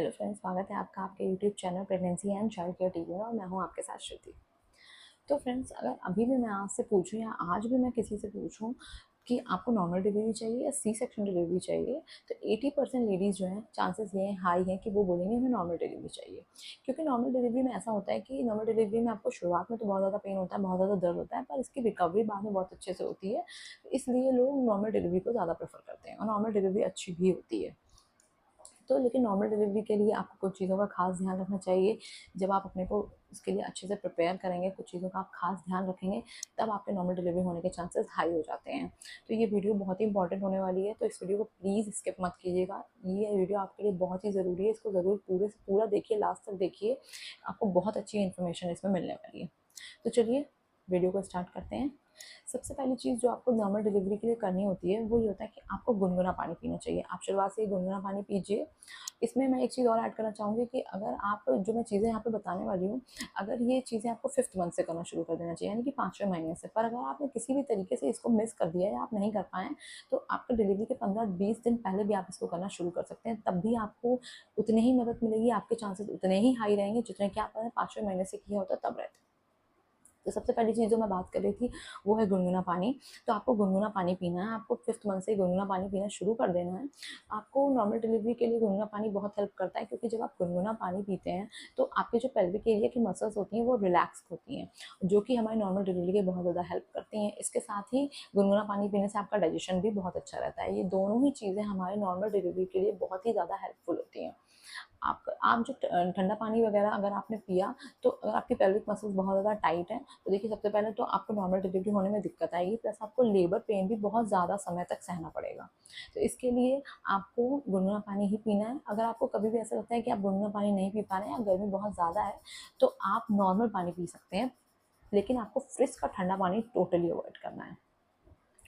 Hello friends, स्वागत है आपका आपके YouTube channel pregnancy and child care TV में। और मैं हूं आपके साथ श्रुति। तो फ्रेंड्स, अगर अभी भी मैं आपसे पूछूं या आज भी मैं किसी से पूछूं कि आपको नॉर्मल डिलीवरी चाहिए या सी सेक्शन डिलीवरी चाहिए, तो 80% लेडीज़ जो हैं, चांसेस ये हाई हैं कि वो बोलेंगे हमें नॉर्मल डिलीवरी चाहिए। क्योंकि नॉर्मल डिलीवरी में ऐसा होता है कि नॉर्मल डिलीवरी में आपको शुरुआत में तो बहुत ज़्यादा पेन होता है, बहुत ज़्यादा दर्द होता है, पर इसकी रिकवरी बाद में बहुत अच्छे से होती है। इसलिए लोग नॉर्मल डिलीवरी को ज़्यादा प्रेफर करते हैं और नॉर्मल डिलीवरी अच्छी भी होती है। तो लेकिन नॉर्मल डिलीवरी के लिए आपको कुछ चीज़ों का खास ध्यान रखना चाहिए। जब आप अपने को इसके लिए अच्छे से प्रिपेयर करेंगे, कुछ चीज़ों का आप खास ध्यान रखेंगे, तब आपके नॉर्मल डिलीवरी होने के चांसेस हाई हो जाते हैं। तो ये वीडियो बहुत ही इंपॉर्टेंट होने वाली है, तो इस वीडियो को प्लीज़ स्किप मत कीजिएगा। ये वीडियो आपके लिए बहुत ही ज़रूरी है, इसको ज़रूर पूरे से पूरा देखिए, लास्ट तक देखिए, आपको बहुत अच्छी इन्फॉर्मेशन इसमें मिलने वाली है। तो चलिए वीडियो को स्टार्ट करते हैं। सबसे पहली चीज़ जो आपको नॉर्मल डिलीवरी के लिए करनी होती है, वो ये होता है कि आपको गुनगुना पानी पीना चाहिए। आप शुरुआत से ही गुनगुना पानी पीजिए। इसमें मैं एक चीज़ और ऐड करना चाहूँगी कि अगर आप जो मैं चीज़ें यहाँ पे बताने वाली हूँ, अगर ये चीज़ें आपको 5th मंथ से करना शुरू कर देना चाहिए, यानी कि 5वें महीने से। पर अगर आपने किसी भी तरीके से इसको मिस कर दिया या आप नहीं कर पाएँ, तो आपको डिलीवरी के 15-20 दिन पहले भी आप इसको करना शुरू कर सकते हैं। तब भी आपको उतनी ही मदद मिलेगी, आपके चांसेस उतने ही हाई रहेंगे जितने कि आपने 5वें महीने से किया होता तब रहते। तो सबसे पहली चीज़ जो मैं बात कर रही थी, वो है गुनगुना पानी। तो आपको गुनगुना पानी पीना है, आपको 5th मंथ से गुनगुना पानी पीना शुरू कर देना है। आपको नॉर्मल डिलीवरी के लिए गुनगुना पानी बहुत हेल्प करता है, क्योंकि जब आप गुनगुना पानी पीते हैं तो आपके जो पेल्विक एरिया की मसल्स होती हैं वो रिलैक्स होती हैं, जो कि हमारी नॉर्मल डिलीवरी के बहुत ज़्यादा हेल्प करती हैं। इसके साथ ही गुनगुना पानी पीने से आपका डाइजेशन भी बहुत अच्छा रहता है। ये दोनों ही चीज़ें हमारे नॉर्मल डिलीवरी के लिए बहुत ही ज़्यादा हेल्पफुल होती हैं। आप जो ठंडा पानी वगैरह अगर आपने पिया, तो अगर आपकी पेल्विक मसल्स बहुत ज़्यादा टाइट हैं, तो देखिए सबसे पहले तो आपको नॉर्मल डिलीवरी होने में दिक्कत आएगी, प्लस आपको लेबर पेन भी बहुत ज़्यादा समय तक सहना पड़ेगा। तो इसके लिए आपको गुनगुना पानी ही पीना है। अगर आपको कभी भी ऐसा लगता है कि आप गुनगुना पानी नहीं पी पा रहे हैं या गर्मी बहुत ज़्यादा है, तो आप नॉर्मल पानी पी सकते हैं, लेकिन आपको फ्रिज का ठंडा पानी टोटली अवॉइड करना है।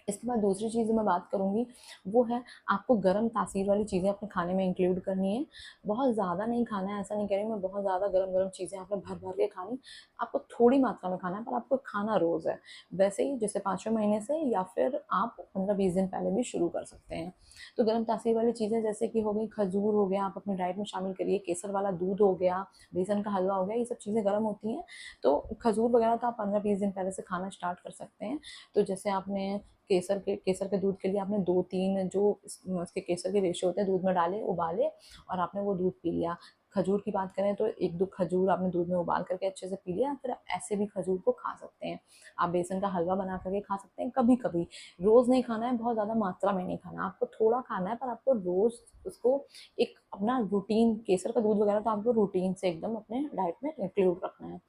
इसके बाद दूसरी चीज़ जो मैं बात करूँगी, वो है आपको गर्म तासीर वाली चीज़ें अपने खाने में इंक्लूड करनी है। बहुत ज़्यादा नहीं खाना है, ऐसा नहीं कह रही मैं बहुत ज़्यादा गरम-गरम चीज़ें आपने भर-भर के खानी। आपको थोड़ी मात्रा में खाना है, पर आपको खाना रोज़ है। वैसे ही जैसे 5वें महीने से, या फिर आप 15-20 दिन पहले भी शुरू कर सकते हैं। तो गर्म तासीर वाली चीज़ें जैसे कि हो गई, खजूर हो गया, आप अपनी डाइट में शामिल करिए। केसर वाला दूध हो गया, बेसन का हलवा हो गया, ये सब चीज़ें गर्म होती हैं। तो खजूर वगैरह तो आप 15-20 दिन पहले से खाना स्टार्ट कर सकते हैं। तो जैसे आपने केसर के दूध के लिए आपने 2-3 जो उसके केसर के रेशे होते हैं, दूध में डाले, उबाले और आपने वो दूध पी लिया। खजूर की बात करें तो 1-2 खजूर आपने दूध में उबाल करके अच्छे से पी लिया, फिर आप ऐसे भी खजूर को खा सकते हैं। आप बेसन का हलवा बना करके खा सकते हैं कभी-कभी। रोज़ नहीं खाना है, बहुत ज़्यादा मात्रा में नहीं खाना है। आपको थोड़ा खाना है, पर आपको रोज़ उसको एक अपना रूटीन, केसर का दूध वगैरह तो आपको रूटीन से एकदम अपने डाइट में इंक्लूड रखना है।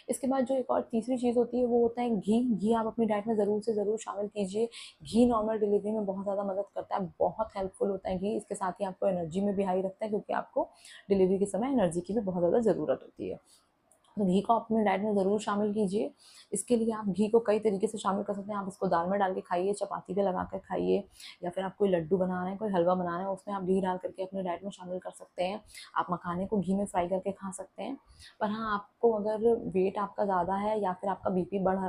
इसके बाद जो एक और तीसरी चीज़ होती है, वो होता है घी। घी आप अपनी डाइट में ज़रूर से ज़रूर शामिल कीजिए। घी नॉर्मल डिलीवरी में बहुत ज़्यादा मदद करता है, बहुत हेल्पफुल होता है घी। इसके साथ ही आपको एनर्जी में भी हाई रखता है, क्योंकि आपको डिलीवरी के समय एनर्जी की भी बहुत ज़्यादा ज़रूरत होती है। तो घी को आप अपनी डाइट में ज़रूर शामिल कीजिए। इसके लिए आप घी को कई तरीके से शामिल कर सकते हैं। आप इसको दाल में डाल के खाइए, चपाती पे लगा कर खाइए, या फिर आप कोई लड्डू बना रहे हैं, कोई हलवा बना रहे हैं, उसमें आप घी डाल करके अपनी डाइट में शामिल कर सकते हैं। आप मखाने को घी में फ्राई करके खा सकते हैं। पर हाँ, आपको अगर वेट आपका ज़्यादा है या फिर आपका बीपी बढ़ा,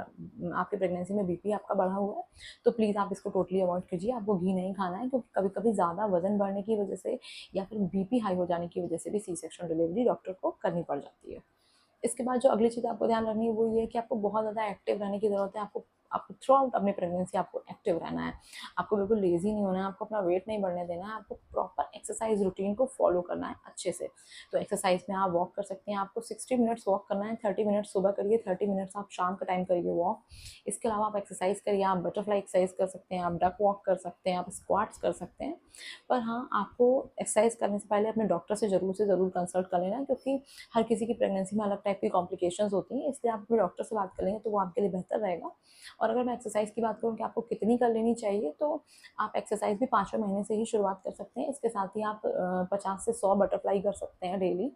आपकी प्रेगनेंसी में बीपी आपका बढ़ा हुआ है, तो प्लीज़ आप इसको टोटली अवॉइड कीजिए। आपको घी नहीं खाना है, क्योंकि कभी-कभी ज़्यादा वज़न बढ़ने की वजह से या फिर बीपी हाई हो जाने की वजह से भी सी सेक्शन डिलीवरी डॉक्टर को करनी पड़ जाती है। इसके बाद जो अगली चीज़ आपको ध्यान रखनी है, वो ये है कि आपको बहुत ज़्यादा एक्टिव रहने की ज़रूरत है। आपको थ्रू आउट अपनी प्रेगनेंसी आपको एक्टिव रहना है। आपको बिल्कुल लेज़ी नहीं होना है, आपको अपना वेट नहीं बढ़ने देना है, आपको प्रॉपर एक्सरसाइज़ रूटीन को फ़ॉलो करना है अच्छे से। तो एक्सरसाइज़ में आप वॉक कर सकते हैं, आपको 60 मिनट्स वॉक करना है, 30 मिनट्स सुबह करिए, 30 मिनट्स आप शाम का टाइम करिए वॉक। इसके अलावा आप एक्सरसाइज़ करिए, आप बटरफ्लाई एक्सरसाइज़ कर सकते हैं, आप डक वॉक कर सकते हैं, आप स्क्वाट्स कर सकते हैं। पर हाँ, आपको एक्सरसाइज़ करने से पहले अपने डॉक्टर से ज़रूर कंसल्ट कर लेना, क्योंकि हर किसी की प्रेगनेंसी में अलग टाइप की कॉम्प्लिकेशंस होती हैं, इसलिए आप अपने डॉक्टर से बात कर लेंगे तो वो आपके लिए बेहतर रहेगा। और अगर मैं एक्सरसाइज़ की बात करूँ कि आपको कितनी कर लेनी चाहिए, तो आप एक्सरसाइज़ भी 5वें महीने से ही शुरुआत कर सकते हैं। इसके साथ ही आप 50 से 100 बटरफ्लाई कर सकते हैं डेली।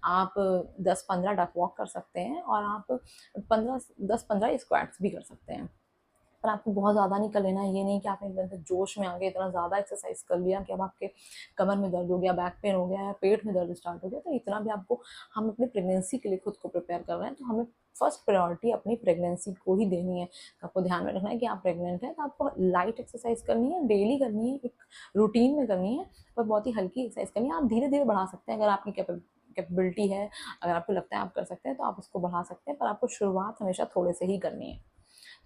आप 10-15 डक वॉक कर सकते हैं, और आप 15 10-15 स्क्वाट्स भी कर सकते हैं। पर आपको बहुत ज़्यादा नहीं कर लेना है। ये नहीं कि आपने एकदम से जोश में आ गए इतना ज़्यादा एक्सरसाइज कर लिया कि अब आपके कमर में दर्द हो गया, बैक पेन हो गया या पेट में दर्द स्टार्ट हो गया। तो इतना भी आपको, हम अपनी प्रेगनेंसी के लिए खुद को प्रिपेयर कर रहे हैं तो हमें फर्स्ट प्रायोरिटी अपनी प्रेगनेंसी को ही देनी है। आपको ध्यान में रखना है कि आप प्रेग्नेंट हैं तो आपको लाइट एक्सरसाइज करनी है, डेली करनी है, एक रूटीन में करनी है, पर बहुत ही हल्की एक्सरसाइज करनी है। आप धीरे धीरे बढ़ा सकते हैं, अगर आपकी कैपेबिलिटी है, अगर आपको लगता है आप कर सकते हैं तो आप उसको बढ़ा सकते हैं, पर आपको शुरुआत हमेशा थोड़े से ही करनी है।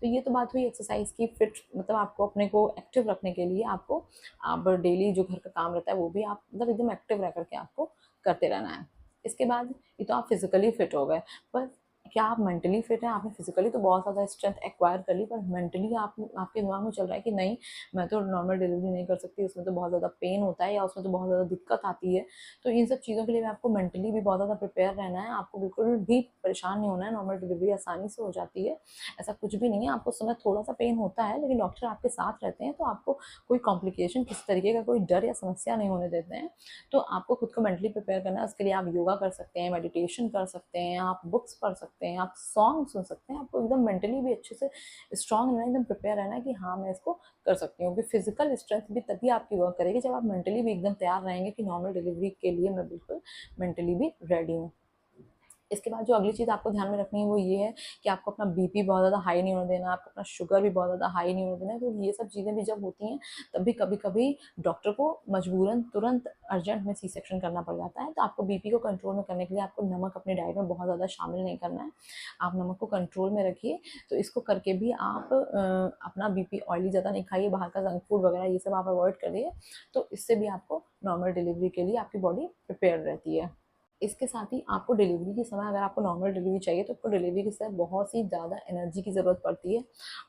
तो ये तो बात हुई एक्सरसाइज की। फिट मतलब आपको अपने को एक्टिव रखने के लिए आपको, आप डेली जो घर का काम रहता है वो भी आप मतलब एकदम एक्टिव रह करके आपको करते रहना है। इसके बाद ये तो आप फिजिकली फिट हो गए, पर क्या आप मेंटली फिट हैं? आपने फिजिकली तो बहुत ज़्यादा स्ट्रेंथ एक्वायर कर ली, पर मेंटली आप, आपके दिमाग में चल रहा है कि नहीं मैं तो नॉर्मल डिलीवरी नहीं कर सकती, उसमें तो बहुत ज़्यादा पेन होता है या उसमें तो बहुत ज़्यादा दिक्कत आती है। तो इन सब चीज़ों के लिए आपको मेंटली भी बहुत ज़्यादा प्रिपेयर रहना है। आपको बिल्कुल भी परेशान नहीं होना है, नॉर्मल डिलीवरी आसानी से हो जाती है, ऐसा कुछ भी नहीं है। आपको समय थोड़ा सा पेन होता है, लेकिन डॉक्टर आपके साथ रहते हैं तो आपको कोई कॉम्प्लिकेशन, किसी तरीके का कोई डर या समस्या नहीं होने देते हैं। तो आपको खुद को मेंटली प्रिपेयर करना है। उसके लिए आप योगा कर सकते हैं, मेडिटेशन कर सकते हैं, आप बुक्स पढ़ सकते हैं, आप सॉन्ग सुन सकते हैं। आपको एकदम मेंटली भी अच्छे से स्ट्रांग रहना है, एकदम प्रिपेयर रहना है कि हाँ मैं इसको कर सकती हूँ। क्योंकि फिजिकल स्ट्रेंथ भी तभी आपकी वर्क करेगी जब आप मेंटली भी एकदम तैयार रहेंगे कि नॉर्मल डिलीवरी के लिए मैं बिल्कुल मेंटली भी रेडी हूँ। इसके बाद जो अगली चीज़ आपको ध्यान में रखनी है वो ये है कि आपको अपना बीपी बहुत ज़्यादा हाई नहीं होने देना, आपको अपना शुगर भी बहुत ज़्यादा हाई नहीं होने देना। क्योंकि ये सब चीज़ें भी जब होती हैं तब भी कभी कभी डॉक्टर को मजबूरन तुरंत अर्जेंट में सी सेक्शन करना पड़ जाता है। तो आपको बीपी को कंट्रोल में करने के लिए आपको नमक अपनी डाइट में बहुत ज़्यादा शामिल नहीं करना है। आप नमक को कंट्रोल में रखिए। तो इसको करके भी आप अपना बीपी, ऑयली ज़्यादा नहीं खाइए, बाहर का जंक फूड वगैरह ये सब आप अवॉइड करिए। तो इससे भी आपको नॉर्मल डिलीवरी के लिए आपकी बॉडी प्रिपेयर रहती है। इसके साथ ही आपको डिलीवरी के समय, अगर आपको नॉर्मल डिलीवरी चाहिए तो आपको डिलीवरी के समय बहुत सी ज़्यादा एनर्जी की ज़रूरत पड़ती है।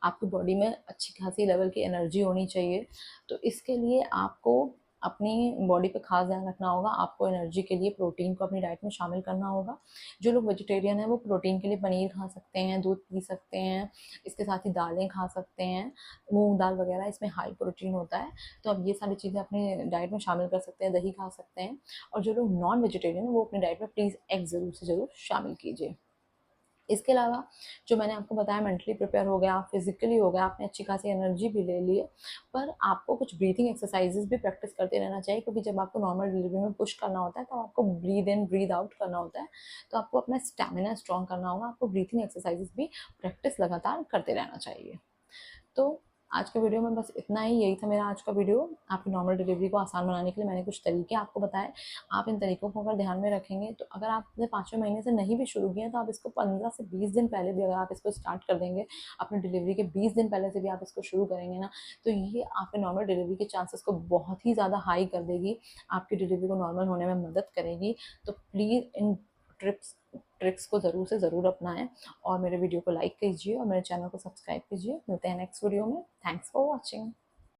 आपकी बॉडी में अच्छी खासी लेवल की एनर्जी होनी चाहिए। तो इसके लिए आपको अपनी बॉडी पे खास ध्यान रखना होगा। आपको एनर्जी के लिए प्रोटीन को अपनी डाइट में शामिल करना होगा। जो लोग वेजिटेरियन हैं वो प्रोटीन के लिए पनीर खा सकते हैं, दूध पी सकते हैं, इसके साथ ही दालें खा सकते हैं, मूंग दाल वगैरह, इसमें हाई प्रोटीन होता है। तो अब ये सारी चीज़ें अपनी डाइट में शामिल कर सकते हैं, दही खा सकते हैं। और जो लोग नॉन वेजिटेरियन हैं वो अपनी डाइट में प्लीज़ एग ज़रूर से ज़रूर शामिल कीजिए। इसके अलावा जो मैंने आपको बताया, मेंटली प्रिपेयर हो गया, फिजिकली हो गया, आपने अच्छी खासी एनर्जी भी ले ली है, पर आपको कुछ ब्रीथिंग एक्सरसाइजेस भी प्रैक्टिस करते रहना चाहिए। क्योंकि जब आपको नॉर्मल डिलीवरी में पुश करना होता है तो आपको ब्रीद इन ब्रीद आउट करना होता है। तो आपको अपना स्टेमिना स्ट्रॉन्ग करना होगा, आपको ब्रीथिंग एक्सरसाइजेस भी प्रैक्टिस लगातार करते रहना चाहिए। तो आज के वीडियो में बस इतना ही, यही था मेरा आज का वीडियो। आपकी नॉर्मल डिलीवरी को आसान बनाने के लिए मैंने कुछ तरीके आपको बताए। आप इन तरीकों को अगर ध्यान में रखेंगे तो अगर आपने 5वें महीने से नहीं भी शुरू किया तो आप इसको 15 से 20 दिन पहले भी अगर आप इसको स्टार्ट कर देंगे, अपनी डिलीवरी के 20 दिन पहले से भी आप इसको शुरू करेंगे ना, तो ये आपके नॉर्मल डिलीवरी के चांसेस को बहुत ही ज़्यादा हाई कर देगी, आपकी डिलीवरी को नॉर्मल होने में मदद करेगी। तो प्लीज़ इन ट्रिप्स ट्रिक्स को ज़रूर से ज़रूर अपनाएं और मेरे वीडियो को लाइक कीजिए और मेरे चैनल को सब्सक्राइब कीजिए। मिलते हैं नेक्स्ट वीडियो में। Thanks for watching.